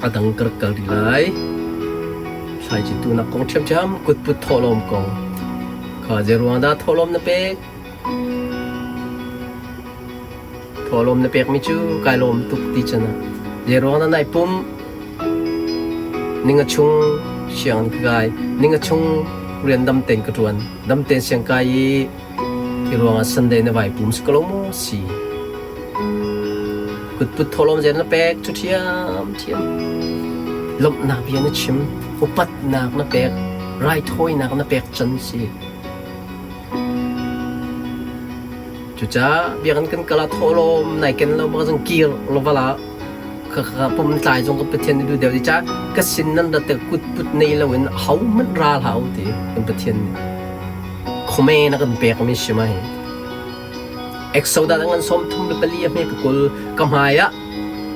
adang kerkal dilai sai jitu nak kong cham kut put tholom kong kha jeruang da tholom na pek tholom na pek mi chu kai lom tuk ti chana jeruang na nai pum ninga chung siang kai ninga chung rian dam ten ka tuan dam ten siang kai ti ruang Sunday na vai pum skolomo si kut put tholom jen na pek chu thiam lom na bian na chim upat nak na pek rai thoi nak na pek chan si chu cha bian kan kala tholom nai ken lo ba jang kir lo bala ka pum tlai jong ka pathian du deu di cha ka sin nan da te kut put nei lo in hau man ra hau ti kan pathian khome na kan pek mi shima he exoda dangan som thum le pali me pukul kamaya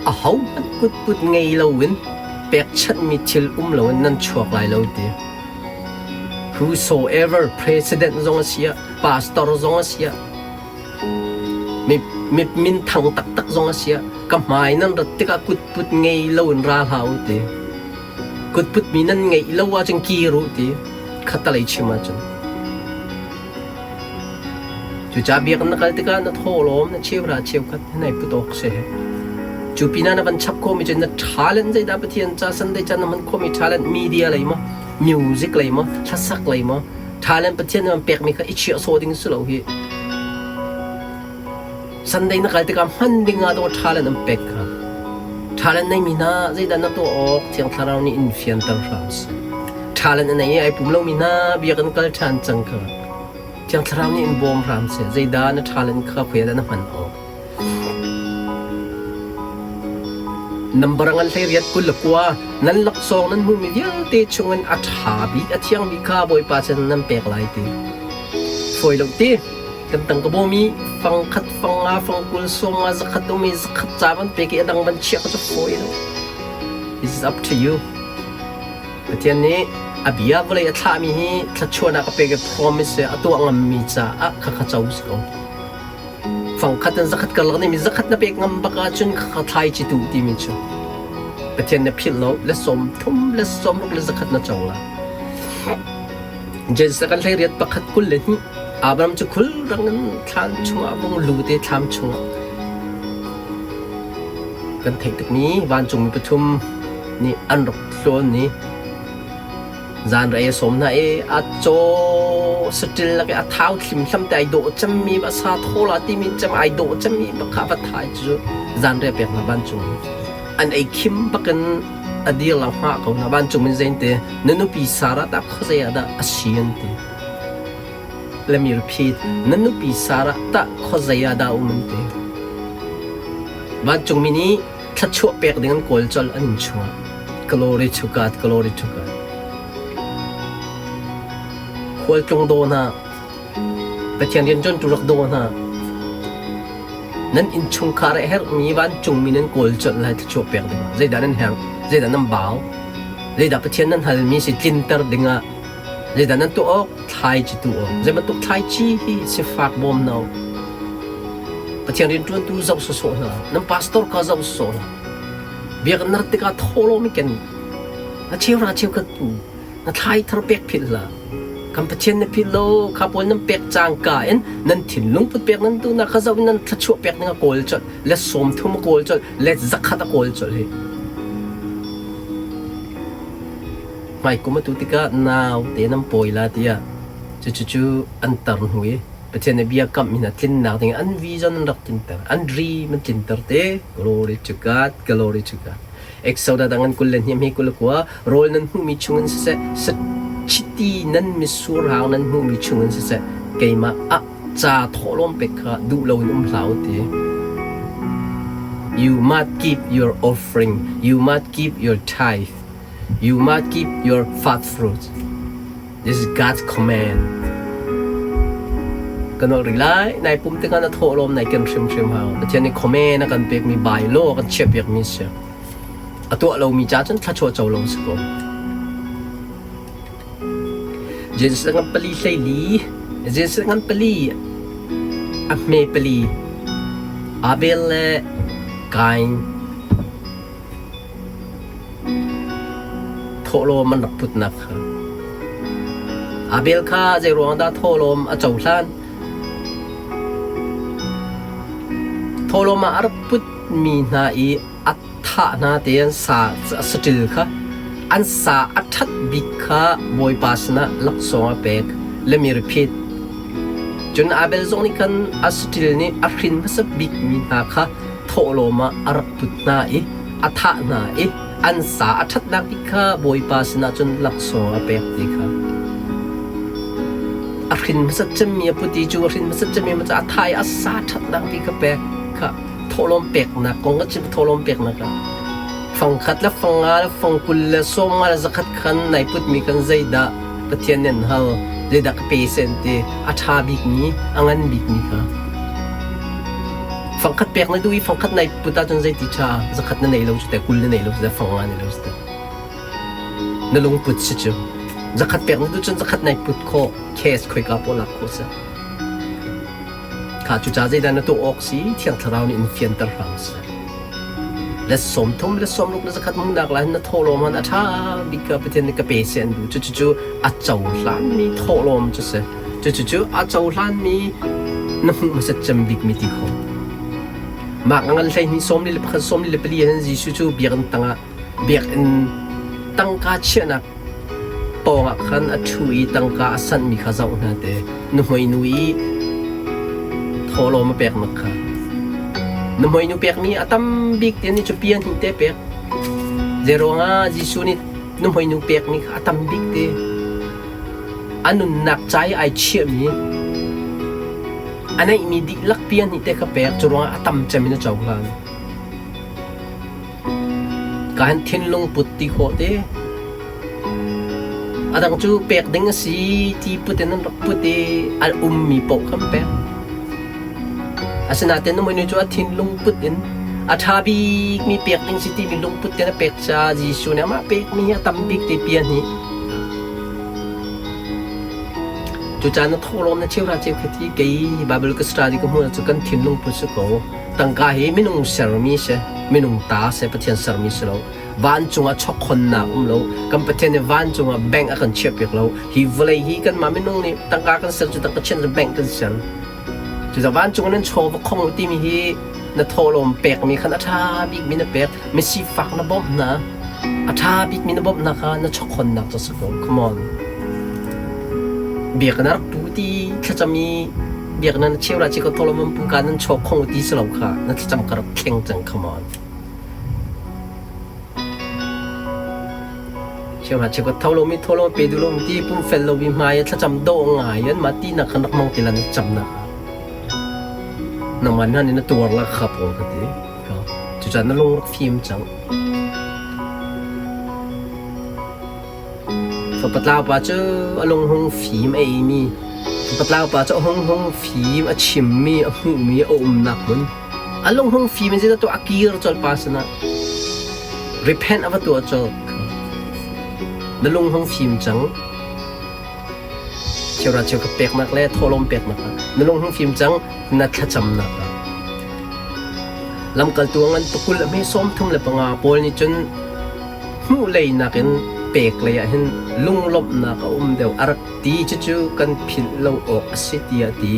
a hau man kut put ngei lo win pek chat mi thil lo nan chuak lai lo ti whosoever president zong asia pastor zong asia mi min thang tak zong asia kamai nan rat tika kut put ngei lo in ra hau ti kut put mi nan ngei lo wa jang ki ru ti khatalai chima chan chu cha biak na kal tika na tholom na chewra chew khat nai putok se chu pina na ban chap ko mi chen na talent zai da pathian cha san dai chan man ko mi talent media lai ma music lai ma thasak lai ma talent pathian man pek mi kha ichi so ding su lo hi san dai na kal tika man ding a do talent am pek kha talent nei mi na zai da na to ok thiang tharau ni infian tar france talent nei ai pum lo mi na biak an kal than chang kha thiang tharau ni in bom france zai da na talent kha khwe da na man ok nambarangal thai riat kul lakwa nan lak song nan hu mi dial te chungan athabi athiang bi kha boy pa chen nan pek lai ti foi lo ti kan tang ka bomi fang khat fang a fang kul song a zakhat mi zakhat cha ban pe ki adang ban chia ka foi lo this is up to you athian ni abia vole atha mi hi thla chona ka pe ke promise atu angam mi cha a kha kha chau sko fang khatan zakhat kal ni mi zakhat na pek ngam baka chun kha thai chi tu ti mi chu pathian na phil lo le som thum le som le zakhat na chawla je sakal thai riat pakhat kul le ni abram chu khul rangan than chunga bong lu te tham chunga kan thei tak ni wan chung mi pathum ni an rok hlon ni zan ra e som na e a cho still la ke a thau thlim thlam tai do cham mi ba sa thola ti min cham ai do cham mi ba kha ba thai chu zan re pek na ban chung an ai kim bakan adil la ha ko na ban chung min zain te nanu pi sara ta kho ya da asian te let me repeat nanu pi sara ta kho ya da te ban chung mi ni thla chu pek dengan kol chol an chua glory to god glory to god khol chung do na pathian yen jon turak do na nan in chung khare her mi ban chung mi nan kol chot lai chu pek de zai da nan her zai da nan baw zai da pathian nan hal mi si tinter dinga zai da nan tu ok thai chi tu ok zai man tu thai chi hi se fak bom no pathian yen jon tu zau so na nan pastor ka zau so na biak nar te ka tholo mi ken na chew ka tu na thai thar pek phil la kam pathian na philo khapol nam pek chang ka en nan thin lung put pek nan tu na khazaw nan thachu pek nga kol chot le som thum kol chot le zakhat a kol chot he mai kuma tu tika naw te nam poila tia chu antar hui pathian na bia kam mina tin na ting an vision rak tin tar an dream man tin tar te glory to god exoda dangan kullen him he kulakwa rol nan hu mi chungan se chiti nan misur hang nan hu mi chungan se keima a cha tholom pekha du lo lau ti you must give your offering you must give your tithe you must give your first fruits this is God's command kan rilai nai pum te kan tholom nai kan shim ha pathian ni command na kan pek mi bai lo kan chep yak mi se atu lo mi cha chan thacho chaw lo sko Jesus dengan peli Saili Jesus dengan peli Ahme peli Abel Kain โลมันรักพุทนักอาเบลข้าใจรวงดาโทโลมอาเจ้าล้านโทโลมาอาร์พุทมีนาอีอัตถานาเตียนสาสติลค่ะอันสาอัตถัดบิค่ะบอยปัสนะลักษณะเปกและมีรีพีทจนอาเบลซงนี่กันอัสติลนี่อารินมาสบิกมีนาค่ะโทโลมาอาร์พุทนาอีอัตถานาอีอันสาอัตถัดนักบิค่ะบอยปัสนะจนลักษณะเปกดีค่ะอารินมาสัจจะมีพุทธิจูอารินมาสัจจะมีมาจะอัตถายอัสสาถัดนักบิค่ะเปกค่ะโทลมเปกนะกงก็จะโทลมเปกนะครับฟังขัดและฟังงาและฟังกุลและส่งงาและสักขัดขันในพุทธมีกันใจดาปะเทียนเนนฮัลใจดากเปเซนเตอัฐาบิกนี้อังันบิกนี้ค่ะฟังขัดเปกนะดูอีฟังขัดในพุทธจนใจติชาสักขัดนั่นในเราจุดแต่กุลนั่นในเราจุดแต่ฟังงาในเราจุดแต่นั่นลงพุทธสิจูสักขัดเปกนะดูจนสักขัดในพุทธโคเคสคุยกับพวกลักโคเซข้าจุดจ้าใจดันตัวออกสีเที่ยงทราวนี่อินฟินเตอร์ฟังส์และสมทุมและสมลูกและสักขัดมึงดักหลายนัทโทโลมันอัฐาบิกประเทศนี้ก็เปเซนดูจู่ๆอัจเจ้าหลานมีโทโลมจะเสจู่ๆอัจเจ้าหลานมีน้ำมันจะจำบิกมิติเขามากงั้นเลยนี่สมเลยพักสมเลยไปเรียนจีจู่ๆเบียกันตั้งเบียกันตั้งกาเชื่อนักปองขันอัจฉริตั้งกาสันมีข้าเจ้าหน้าเตนุยโทโลมาเปกนักค่ะน้ำมันนูเปกนี่อาตัมบิกเดี๋ยวนี้จะเปลี่ยนหินเตเปกเจโรงอาจิสุนี่น้ำมันนูเปกนี่อาตัมบิกเตอันนู้นหนักใจไอเชี่ยมีอันนี้มีดิลักเปลี่ยนหินเตกับเปกจะโรงอาตัมจะมีน่าเจ้าหลานการทิ้งลงปุตติโคเตอาตังจูเปกดึงสีที่ปุตตินั้นปุตติอันมีปกคำเปกอาสนะเต็นน้ำมันอยู่ว่าทิ้งลงปุตตินอาทาบีมีเปียกดึงสิที่มีลงปุตตินเปียกชาจีชูเนี่ยมาเปียกมีตัมบิกที่เปียนี่จุจานทโลมนั่นเชื่อราเจ้าคดีเกย์บาเบลก็สตาร์ดิก็มัวจะกันทิ้งลงปุตติโกตั้งกาเหไม่นุ่งเซรามิเชไม่นุ่งตาเสปะเทียนเซรามิเชโลวันจงอ่ะช็อกคนหนักโลกันปะเทียนในวันจงอ่ะแบ่งอากันเชียบเปียกโลฮีวเลยฮีกันมาไม่นุ่งนี่ตั้งกากันเซลจุตั้งกระเชนจะแบ่งกันเซลจุดวันจงนั้นโชว์ว่าคงที่มีฮีนัทโทลมเปกมีขันอัฐาบิกมีนัเปกไม่ซีฟักนับบนะอัฐาบิกมีนับบนะคะนัช็อกคนหนักจะสกุล come on เบียกนักปูตีถ้าจะมีเบียกนั้นเชื่อราชิกโทลมันปูการนั้นโชว์คงที่สลบค่ะนั่นจะจำกระเข่งจัง come on เชื่อราชิกโทลมีโทลมเปดูลมที่ปุ่มเฟลโลวิมายถ้าจำโด่งหายยันมาตีนักนักมองตีลันจำนะน้ำมันนั่นนี่ตัวละขับผมกันดิจุดนั้นลงรักฟิล์มจังฝนปัดลาวป่าเจ้าลงห้องฟิล์มมีฝนปัดลาวป่าเจ้าห้องฟิล์มชิมมีหูมีอมหนักมันลงห้องฟิล์มจะตัวอากีร์จอลปาสนะ repent เอาตัวจอลนั่นลงห้องฟิล์มจังเชื่อราเชื่อกับเปียกนักและโทลมเปียกนักนั่นลงห้องฟิล์มจังนัดขจำนักลำกัลตัวงั้นตะกุลไม่ซ้อมทุ่มเลยปังอาโปลนี่จนหูเลยนักเห็นเปียกเลยเห็นลุงลบนักเดี๋ยวอารักตีจู่ๆกันผิดเราออกสิตีตี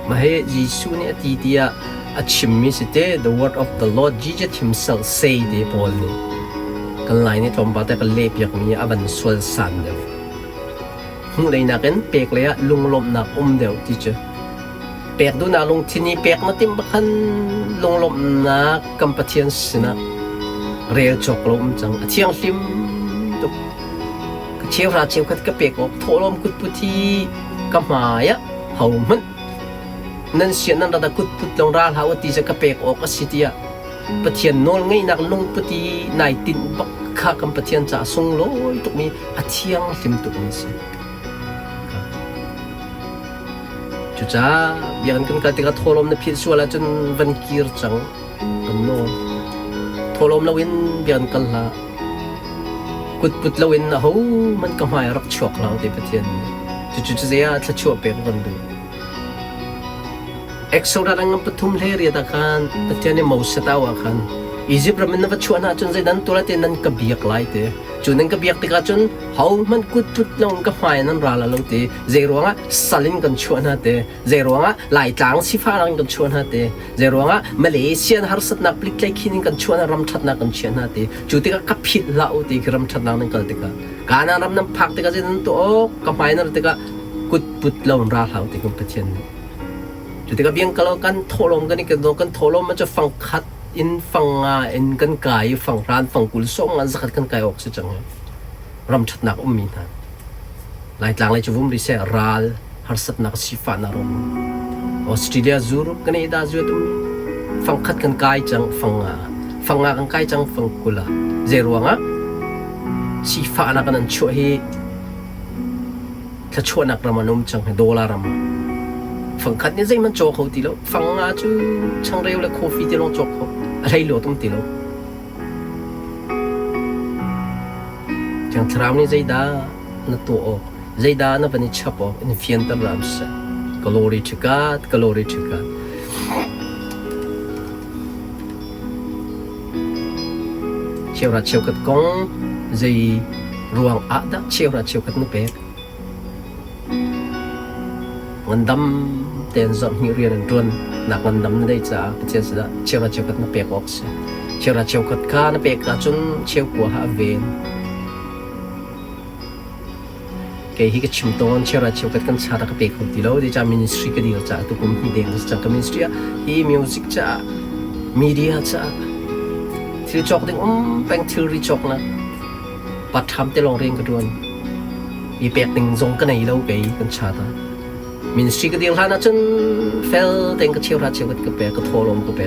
มาให้ยิสุเนี่ยตีอาชิมมิสเต the word of the Lord Jesus himself say เดโปลนี่กันไลน์นี่ทอมบาแต่กันเล็บอย่างนี้อาบันสวลสันเดียวหูเลยนักเห็นเปียกเลยลุงลบนักเดี๋ยวที่จะเปียกดูนักลงที่นี่เปียกมาติมบักันลุงลบนักกัมพูชีสินะเรียจกลมจังเที่ยงซิมตุกเชี่ยวราเชี่ยวก็เปียกออกโถลมกุดพุทีกับหมายะเฮามันนั่นเสียนั่นระดับกุดพุทลงราหาวตีจะกระเปียกออกสิเดียปะเทียนโนลง่ายนักลงพุทีนายตินบักข้ากัมพูชีจะส่งลอยตุกมีเที่ยงซิมตุกนี้สิจุจ้าเบียนกันกันติกาโทลมในพิษชัวร์แล้วจนวันกีร์จังกันโนโทลมลวินเบียนกันละกุดปุดลวินนะโหมันก็ไม่รักชวกเราที่ประเทศจุเสียถ้าชวกเป็นกันดูเอ็กซ์โซดาดังปฐุมเลียตะกันประเทศนี้มูสตาวะกัน อียิปต์เรามันนับชวนหาจนใจนั้นตัวละเตนั้นกระเบียกไล่เตจุดนั้นกระเบียกติกาจนเขามันกุดจุดลงกับไฟนั้นราละลงเตเจรวงะสลินกันชวนหาเตเจรวงะหลายจางสิฟ้ารังกันชวนหาเตเจรวงะมาเลเซียนฮาร์สัตนักปลิกไลคินิกันชวนรำชัดนักกันชวนหาเตจุดติกากับผิดละอุติกรำชัดนักนั่งกันติกาการนำน้ำพักติกาเจนั้นตัวกับไฟนั้นติกากุดปุดลงราละอุติกันเปลี่ยนจุดติกาเบียงกะโลกันโทลมกันนี่กันโดกันโทลมมันจะฟังคัดอินฟังอินกันกายฟังร้านฟังกุลส่งมันสักกันกายออกสิจังรำชัดนักมีนะหลายต่างหลายจุดริเซรัลฮาร์สัตนักสิฟานารมออสเตรเลียจูรุกันนี่ดาจูตุมฟังคัดกันกายจังฟังกันกายจังฟังกุลาเจรวงะสิฟานักนั้นช่วยถ้าช่วยนักรามานุมจังให้$รำฟังคัดนี่ใจมันโจกเขาตีแล้วฟังจูช่างเร็วเลยโคฟีตีลงโจกเขาอะไรเหลือตุ้มตีแล้วจังทรามนี่ใจดาณตัวออกใจดาณวันนี้ชับออกอินฟิอันตรามส์กลอรีชุกัดกลอรีชุกัดเชี่ยวรัดเชี่ยวกัดกงใจรวงอาดะเชี่ยวรัดเชี่ยวกัดนุเปกเงินดำเต็นจอมหิวเรียนรวนนักเงินดำได้จ้าเจ้าสุดาเชี่ยวรัดเชี่ยวกัดนุเปกออกเสียเชี่ยวรัดเชี่ยวกัดข้านุเปกจนเชี่ยวกัวหาเวนฮิกชิมตอนเชื่อราเชื่อกันชาดกเปกคนที่เราได้จากมินิสทรีก็ดีจ้าทุกคนที่เด่นจากมินิสทรีฮีมิวสิกจ้ามีเดียจ้าที่จอกดึงเป็นที่ริจอกนะปัดทำแต่ลองเรียนกันด้วยอีเป็ดหนึ่งทรงกันไหนเราไปกันชาดมินิสทรีก็ดีแล้วนะจนเฟลเต็งก็เชื่อราเชื่อกันก็เปกก็โทรลงก็เป